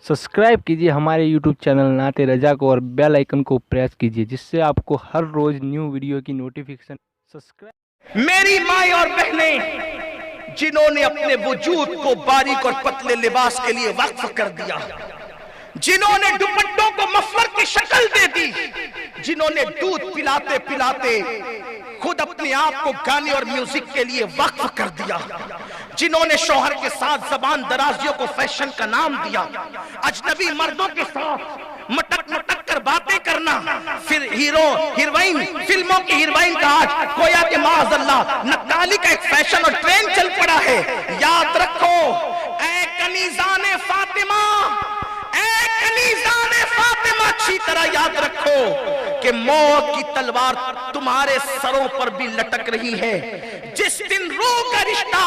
Subscribe कीजिए हमारे YouTube channel नाते रजा को और बेल आइकन को प्रेस कीजिए जिससे आपको हर रोज न्यू वीडियो की नोटिफिकेशन सब्सक्राइब। मेरी माँ और बहनें जिन्होंने अपने वजूद को बारीक और पतले लिबास के लिए वक्फ कर दिया, जिन्होंने दुपट्टों को मफलर की शक्ल दे दी, जिन्होंने दूध पिलाते पिलाते खुद अपने आप को गाने और म्यूजिक के लिए वक्फ कर दिया, जिन्होंने शौहर के साथ जबान दराजियों को फैशन का नाम दिया, अजनबी मर्दों के साथ मटक मटक कर बातें करना, फिर हीरो हीरोइन फिल्मों की हीरोइन का आज गोया के माअज़ल्लाह नक्काली का एक फैशन और ट्रेंड चल पड़ा है। याद रखो ऐ कनीज़ाने फातिमा, ऐ कनीज़ाने फातिमा, अच्छी तरह याद रखो कि मौत की तलवार तुम्हारे सरों पर भी लटक रही है। जिस दिन रूह का रिश्ता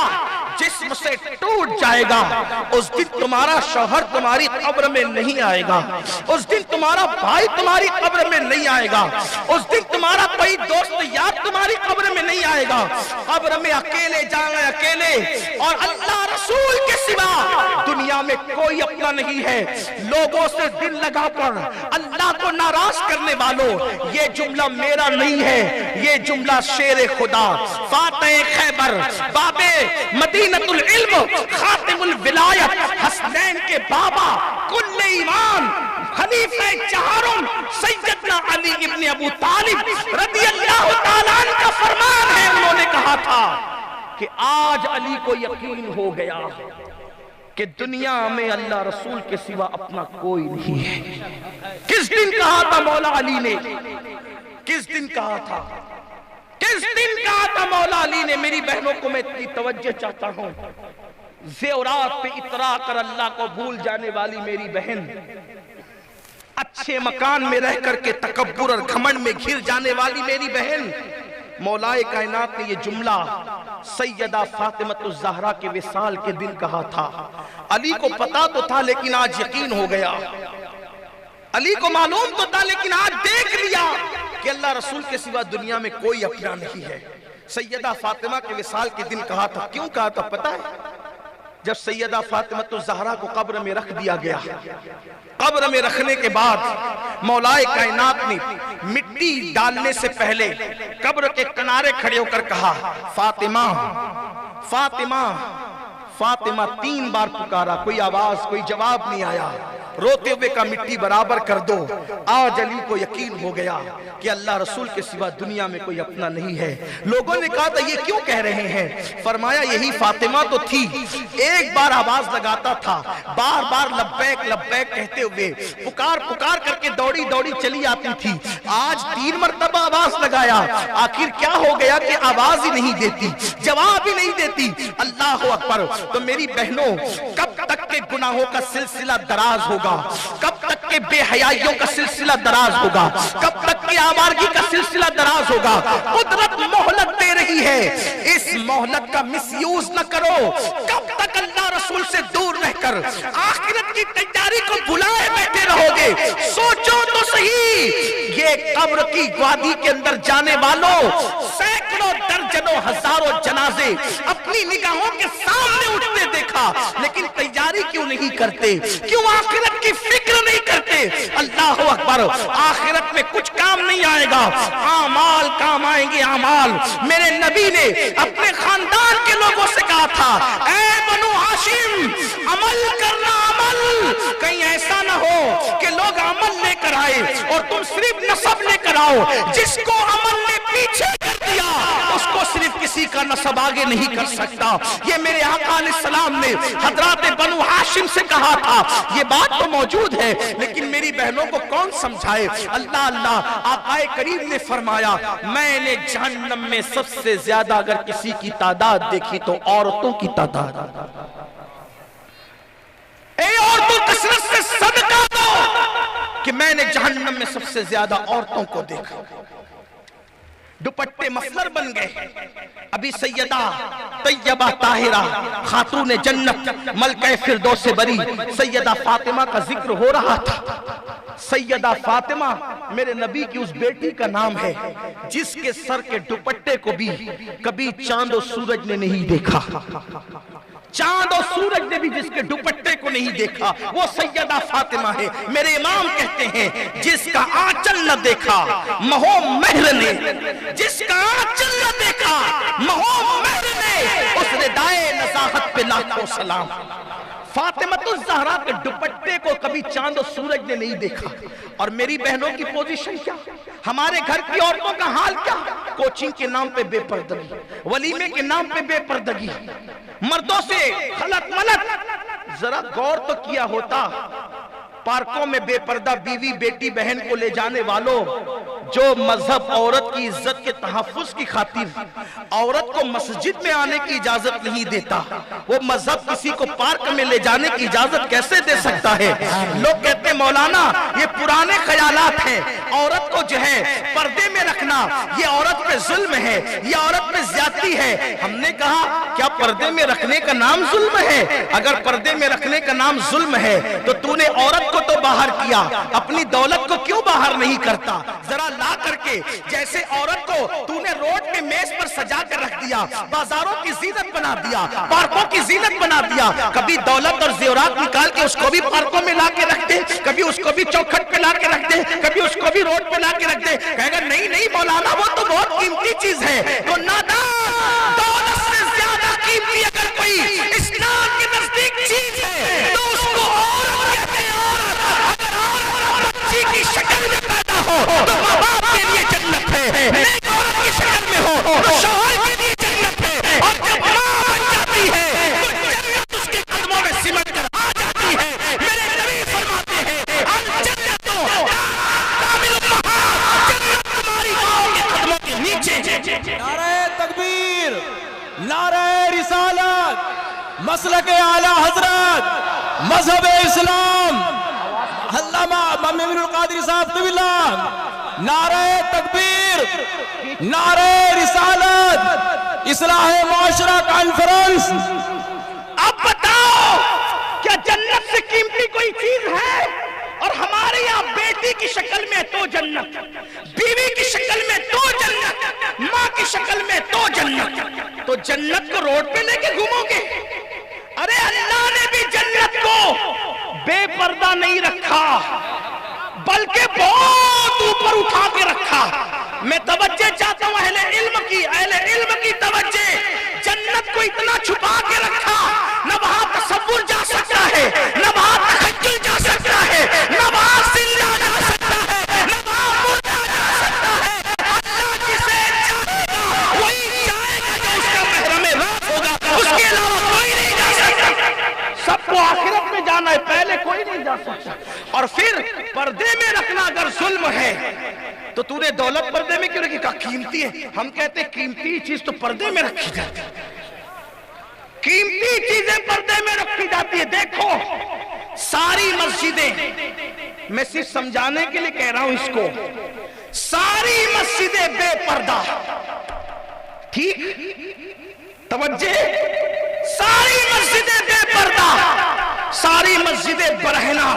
जिस्म से टूट जाएगा उस दिन तुम्हारा शौहर तुम्हारी कब्र में नहीं आएगा, उस दिन तुम्हारा भाई तुम्हारी कब्र में नहीं आएगा, उस दिन तुम्हारा कोई दोस्त यार तुम्हारी कब्र में नहीं आएगा। कब्र में अकेले जाएंगे, अकेले, और अल्लाह रसूल के सिवा दुनिया में कोई अपना नहीं है। लोगों से दिल लगाकर अल्लाह को नाराज करने वालों, ये जुमला मेरा नहीं है, ये जुमला शेर खुदा फातिह खैबर बाबे मदीनतुल इल्म खातिमुल विलायत हसनैन के बाबा कुल्ले ईमान खलीफे चहारुम सैयदना अली इब्न अबू तालिब रदियल्लाहु ताला अन्हु का फरमान है। उन्होंने कहा था कि आज अली को यकीन हो गया कि दुनिया में अल्लाह रसूल के सिवा अपना कोई नहीं है। किस दिन कहा था मौला अली ने, किस दिन कहा था, किस दिन कहा था मौला अली ने? मेरी बहनों को मैं इतनी तवज्जो चाहता हूं, ज़ेवरात पे इतरा कर अल्लाह को भूल जाने वाली मेरी बहन, अच्छे मकान में रह करके तकब्बुर और घमंड में घिर जाने वाली मेरी बहन, मौलाए कायनात ने ये जुमला सैयदा फातिमतुज़ ज़हरा के विसाल के दिन कहा था। अली को पता तो था लेकिन आज यकीन हो गया, अली को मालूम तो था लेकिन आज देख लिया कि अल्लाह रसूल के सिवा दुनिया में कोई अपना नहीं है। सैयदा फातिमा के विसाल के दिन कहा था। क्यों कहा था पता है? जब सैयदा फातिमतुज़ ज़हरा को कब्र में रख दिया गया, कब्र में रखने के बाद मौलाए कायनात ने मिट्टी डालने से पहले कब्र के किनारे खड़े होकर कहा, फातिमा फातिमा फातिमा। 3 बार पुकारा, कोई आवाज कोई जवाब नहीं आया। रोते हुए का मिट्टी बराबर कर दो। आज अली को यकीन हो गया कि अल्लाह रसूल के सिवा दुनिया में कोई अपना नहीं है। लोगों ने कहा था ये क्यों कह रहे हैं? फरमाया यही फातिमा तो थी, एक बार आवाज लगाता था, बार बार लब्बैक लब्बैक कहते हुए पुकार पुकार करके दौड़ी दौड़ी चली आती थी। आज 3 मरतबा आवाज लगाया, आखिर क्या हो गया कि आवाज ही नहीं देती, जवाब ही नहीं देती। अल्लाह अकबर। तो मेरी बहनों, कब तक के गुनाहों का सिलसिला दराज होगा, कब तक के बेहयाइयों का सिलसिला दराज होगा, कब तक की आवारगी का सिलसिला दराज होगा? कुदरत मोहलत दे रही है, इस मोहलत का मिसयूज न करो। कब तक अल्लाह रसूल से दूर रहकर आखिरत की तैयारी को भुलाए बैठे रहोगे? सोचो तो सही, ये कब्र की वादी के अंदर जाने वालों सैकड़ों दर्जनों हजारों जनाजे अपनी निगाहों के सामने उठते देखा, लेकिन तैयारी क्यों नहीं करते? क्यों आखिरत की फिक्र नहीं करते? अल्लाह अकबर। आखिरत में कुछ काम नहीं आएगा, आमाल काम आएंगे, आमाल। मेरे नबी ने अपने खानदान के लोगों से कहा था, ऐ बनु हाशिम, अमल करना, अमल। कहीं ऐसा ना हो कि लोग अमल लेकर आए और तुम सिर्फ नसब लेकर आओ। जिसको अमल ने पीछे कर दिया उसको सिर्फ किसी का नसब आगे नहीं कर सकता। ये मेरे आका अलैहिस्सलाम ने हजरात बनु हाशिम से कहा था। ये बात तो मौजूद है लेकिन मेरी बहनों को कौन समझाए? अल्लाह अल्लाह। आकाए करीम ने फरमाया, मैंने जहन्नम में सबसे ज्यादा अगर किसी की तादाद देखी तो औरतों की तादाद। औरतों कसरत से सदका दो कि मैंने जहन्नम में सबसे ज्यादा औरतों को देखा। दुपट्टे मफलर बन गए। अभी सैयदा तैयबा ताहिरा खातून जन्नत मलका फिरदौस से बरी सैयदा फातिमा का जिक्र हो रहा था। सैयदा फातिमा मेरे नबी की उस बेटी का नाम है जिसके सर के दुपट्टे को भी कभी चांद और सूरज ने नहीं देखा। چاند اور سورج نے بھی جس کے دوپٹے کو نہیں دیکھا وہ سیدہ فاطمہ ہے. میرے امام کہتے ہیں جس کا آنچل نہ دیکھا مہو مہر نے، جس کا آنچل نہ دیکھا مہو مہر نے، اس ردائے نزاہت پہ لاکھوں سلام. فاطمۃ الزہرا کے دوپٹے کو کبھی چاند و سورج نے نہیں دیکھا. اور میری بہنوں کی پوزیشن کیا، ہمارے گھر کی عورتوں کا حال کیا؟ کوچنگ کے نام پہ بے پردگی، ولیمے کے نام پہ بے پردگی، مردوں سے خلط ملط. ذرا غور تو کیا ہوتا. پارکوں میں بے پردہ بیوی بیٹی بہن کو لے جانے والوں، جو مذہب عورت کی عزت کے تحفظ کی خاطر عورت کو مسجد میں آنے کی اجازت نہیں دیتا، وہ مذہب کسی کو پارک میں لے جانے کی اجازت کیسے دے سکتا ہے؟ لوگ کہتے ہیں مولانا یہ پرانے خیالات ہیں، عورت کو جو ہے پردے میں رکھنا یہ عورت پہ ظلم ہے، یہ عورت پہ زیادتی ہے. ہم نے کہا کیا پردے میں رکھنے کا نام ظلم ہے؟ اگر پردے میں رکھنے کا نام ظلم ہے تو تو نے عورت کو تو باہر کیا، اپنی دولت کو کیوں باہر نہیں کرتا؟ ذرا لا کر کے جیسے عورت کو تو نے روڈ پہ میز پر سجا کر رکھ دیا، بازاروں کی زینت بنا دیا، پارکوں کی زینت بنا دیا، کبھی دولت اور زیورات نکال کے اس کو بھی پارکوں میں لا کے رکھ دے، کبھی اس کو بھی چوکھٹ پہ لا کے رکھ دے، کبھی اس کو بھی روڈ پہ لا کے رکھ دے. کہے گا نہیں نہیں مولانا وہ تو بہت قیمتی چیز ہے. تو نادان، دولت سے زیادہ قیمتی اگر کوئی اسلام کے نزدیک چیز ہے تو اس کو عورت کہتے ہیں. عورت اگر عورت بچی کی شکل میں پیدا ہو تو ماں باپ کے لیے جنت ہے، نیک عورت کی شکل میں ہو تو شوہر کے لیے جنت ہے، اور جب ماں بن جاتی ہے تو جنت اس کے قدموں میں سمٹ کر آ جاتی ہے. میرے نبی فرماتے ہیں الجنت کامل الامہات، جنت تمہاری ماں کے قدموں کے نیچے. نعرہ تکبیر، نعرہ رسالت، مسلک اعلی حضرت، مذہب اسلام، علامہ محمد القادری صاحب طویل اللہ. نعرہ تکبیر، نعرہ رسالت، اصلاح معاشرہ کانفرنس. اب بتاؤ کیا جنت سے قیمتی کوئی چیز ہے؟ اور ہمارے یہاں بیٹی کی شکل میں تو جنت، بیوی کی شکل میں تو جنت، ماں کی شکل میں تو جنت. تو جنت کو روڈ پہ لے کے گھومو گے؟ ارے اللہ نے بھی جنت کو بے پردہ نہیں رکھا بلکہ بہت اوپر اٹھا کے رکھا. میں توجہ چاہتا ہوں اہل علم کی توجہ. جنت کو اتنا چھپا کے رکھا، نہ وہاں تصور جا سکتا ہے، نہ وہاں تخیل جا سکتا ہے، نہ وہاں زندہ جا سکتا ہے، نہ وہاں مردہ جا سکتا ہے. اللہ جسے چاہے گا وہی جائے گا جو اس کا محرم راز ہوگا، اس کے علاوہ کوئی نہیں جا سکتا. سب کو آخرت میں جانا ہے، پہلے کوئی نہیں جا سکتا. اور پھر پردے میں رکھنا اگر ظلم ہے تو تو نے دولت پردے میں کیوں رکھی؟ کہا قیمتی ہے. ہم کہتے ہیں قیمتی چیز تو پردے میں رکھی جاتی ہے، قیمتی چیزیں پردے میں رکھی جاتی ہے. دیکھو ساری مسجدیں، میں صرف سمجھانے کے لیے کہہ رہا ہوں اس کو، ساری مسجدیں بے پردہ، ٹھیک توجہ، ساری مسجدیں بے پردہ، ساری مسجدیں برہنہ،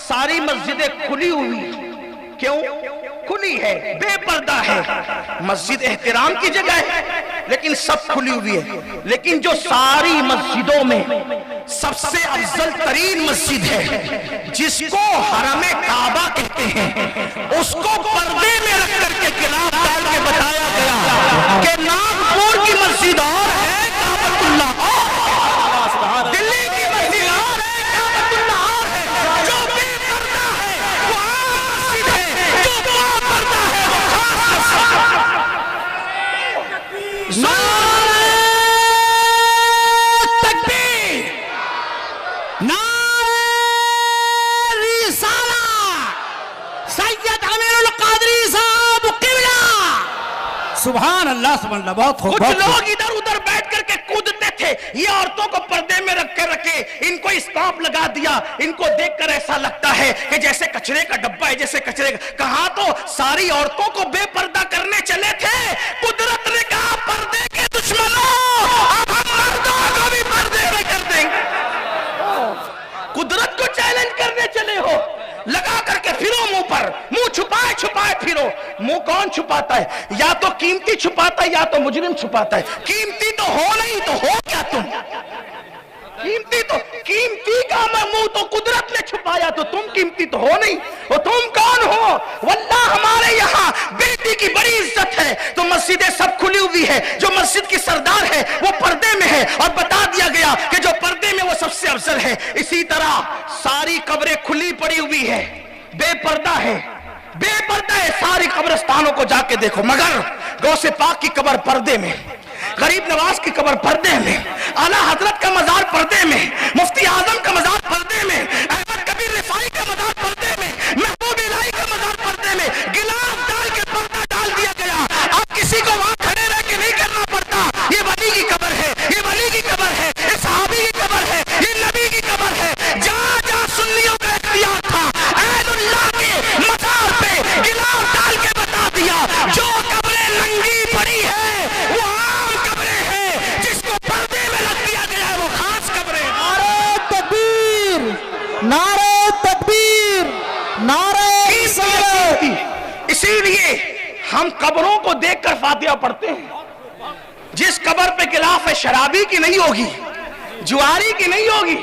ساری مسجدیں کھلی ہوئی. کیوں کھلی ہے؟ بے پردہ ہے. مسجد احترام کی جگہ ہے لیکن سب کھلی ہوئی ہے. لیکن جو ساری مسجدوں میں سب سے افضل ترین مسجد ہے جس کو حرم کعبہ کہتے ہیں، اس کو پردے میں رکھ کر کے گلاف ڈال کے بتایا گیا کہ ناگپور کی مسجد اور ہے، کعبۃ اللہ اور، دلی کی مسجد اور ہے، کعبۃ اللہ اور ہے. جو بے پردہ ہے وہ عام مسجد ہے، جو با پردہ ہے وہ خاص مسجد ہے. نعرہ تکبیر، نعرہ رسالت، سید امین القادری صاحب قبلہ. سبحان اللہ سبحان اللہ. بہت خوب. کچھ لوگ ادھر ادھر بیٹھ کر کے کودتے تھے، یہ عورتوں کو پردے میں رکھ کے رکھے، ان کو اسٹاپ لگا دیا. ان کو دیکھ کر ایسا لگتا ہے کہ جیسے کچرے کا ڈبہ ہے، جیسے کچرے کا. کہاں تو ساری عورتوں کو بے پردہ کرنے چلے تھے. قدرت نے کہا پردے کے دشمنوں اب ہم مردوں کو بھی پردے میں کر دیں گے. قدرت کو چیلنج کرنے چلے ہو. लगा करके फिरो मुंह पर, मुंह छुपाए छुपाए फिरो। मुंह कौन छुपाता है? या तो कीमती छुपाता है या तो मुजरिम छुपाता है। कीमती तो हो नहीं तो हो क्या तुम? कीमती का मुंह तो कुदरत ने छुपाया, तो तुम कीमती तो हो नहीं। और तुम कौन हो? वल्लाह हमारे यहाँ बेटी की बड़ी इज्जत है, तो मस्जिदें सब खुली हुई है। जो मस्जिद की सरदार है वो पर्दे में है, और बता दिया गया कि जो पर्दे में वो सबसे अफजल है। इसी तरह सारी कब्रें खुली पड़ी हुई है, बेपर्दा है, बेपर्दा है सारी कब्रिस्तानों को जाके देखो, मगर गौसे पाक की कब्र पर्दे में, गरीब नवाज की कब्र पर्दे में, आला हजरत का मजार पर्दे में, मुफ्ती आजम का मजार पर्दे में, अहमद कबीर रिफाई का मजार पर्दे में, महबूब इलाही का मजार पर्दे में, गिलाफ डाल के पर्दा डाल दिया गया। अब किसी को वहां खड़े रह के नहीं करना पड़ता। ये वली की कब्र है, ये वली की कब्र है, ये सहाबी की कब्र है, ये नबी की कब्र है। जहां जहां सुन्नियों का इख्तियार था, अहलुल्लाह के मजार पे गिलाफ डाल के बता दिया, जो कब्रें नंगी पड़ी है वो आम कब्रें हैं, जिसको पर्दे में रख दिया गया है वो खास कब्रें। नारे तकबीर, नारे तकबीर, नारे रिसालत। इसीलिए हम कब्रों को देखकर फातिहा पढ़ते हैं। जिस कब्र पे गिलाफ है शराबी की नहीं होगी, जुआरी की नहीं होगी,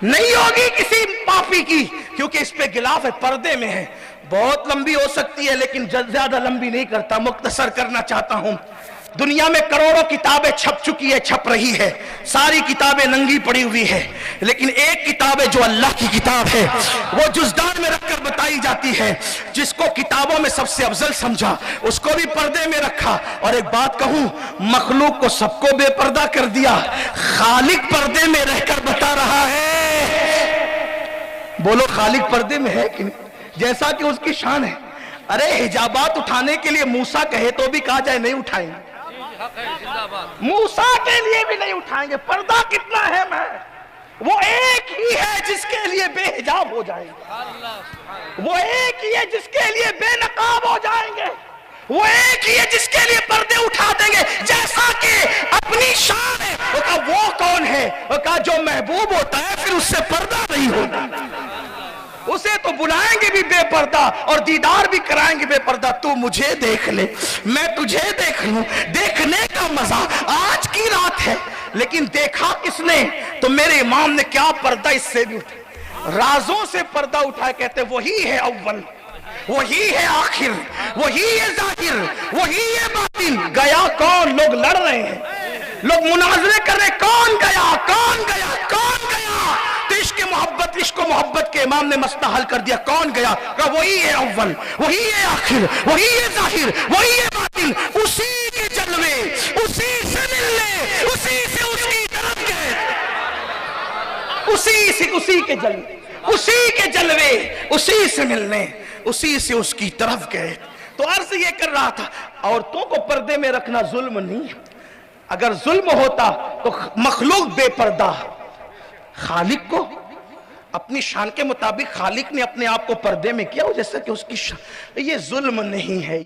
नहीं होगी किसी पापी की, क्योंकि इस पे गिलाफ है, पर्दे में है। बहुत लंबी हो सकती है लेकिन ज्यादा लंबी नहीं करता, मुख्तसर करना चाहता हूं। दुनिया में करोड़ों किताबें छप चुकी है, छप रही है, सारी किताबें नंगी पड़ी हुई है, लेकिन एक किताब है जो अल्लाह की किताब है, वो जुज़दान में रखकर बताई जाती है। जिसको किताबों में सबसे अफजल समझा उसको भी पर्दे में रखा। और एक बात कहूं, मखलूक को सबको बेपर्दा कर दिया, खालिक पर्दे में रहकर बता रहा है। बोलो खालिक पर्दे में है कि नहीं? जैसा कि उसकी शान है। अरे हिजाबात उठाने के लिए मूसा कहे तो भी कहा जाए नहीं उठाएंगे, मूसा के लिए भी नहीं उठाएंगे। पर्दा कितना है मैं, वो एक ही है जिसके लिए बेहिजाब हो जाएंगे, वो एक ही है जिसके लिए बेनकाब हो जाएंगे, वो एक ही है जिसके लिए पर्दे उठा देंगे। जैसा कि अपनी शान है, वो कहा वो कौन है? वो कहा जो महबूब होता है फिर उससे पर्दा नहीं होता, उसे तो बुलाएंगे भी बेपर्दा और दीदार भी कराएंगे बेपर्दा। तू मुझे देख ले, मैं तुझे देख लूं, देखने का मजा आज की रात है। लेकिन देखा किसने? तो मेरे इमाम ने क्या पर्दा इससे भी उठा, राजों से पर्दा उठाए। कहते वही है अव्वल, वही है आखिर, वही है जाहिर, वही है बातिन। गया कौन? लोग लड़ रहे हैं, लोग मुनाजरे कर रहे, कौन गया, कौन गया, कौन गया? तो इश्क मोहब्बत के इमाम ने मसला हल कर दिया, कौन गया? कहा वही है अव्वल, वही है आखिर, वही है जाहिर, वही है बातिन। उसी के जलवे, उसी से मिलने, उसी से उसकी तरफ गए, उसी के जलवे, उसी के जलवे, उसी से मिलने, उसी से उसकी तरफ गए। तो अर्ज ये कर रहा था, औरतों को पर्दे में रखना जुल्म नहीं है। अगर जुल्म होता तो मखलूक बेपर्दा, खालिक को अपनी शान के मुताबिक खालिक ने अपने आप को पर्दे में किया, जैसा कि उसकी शान। ये जुल्म नहीं है।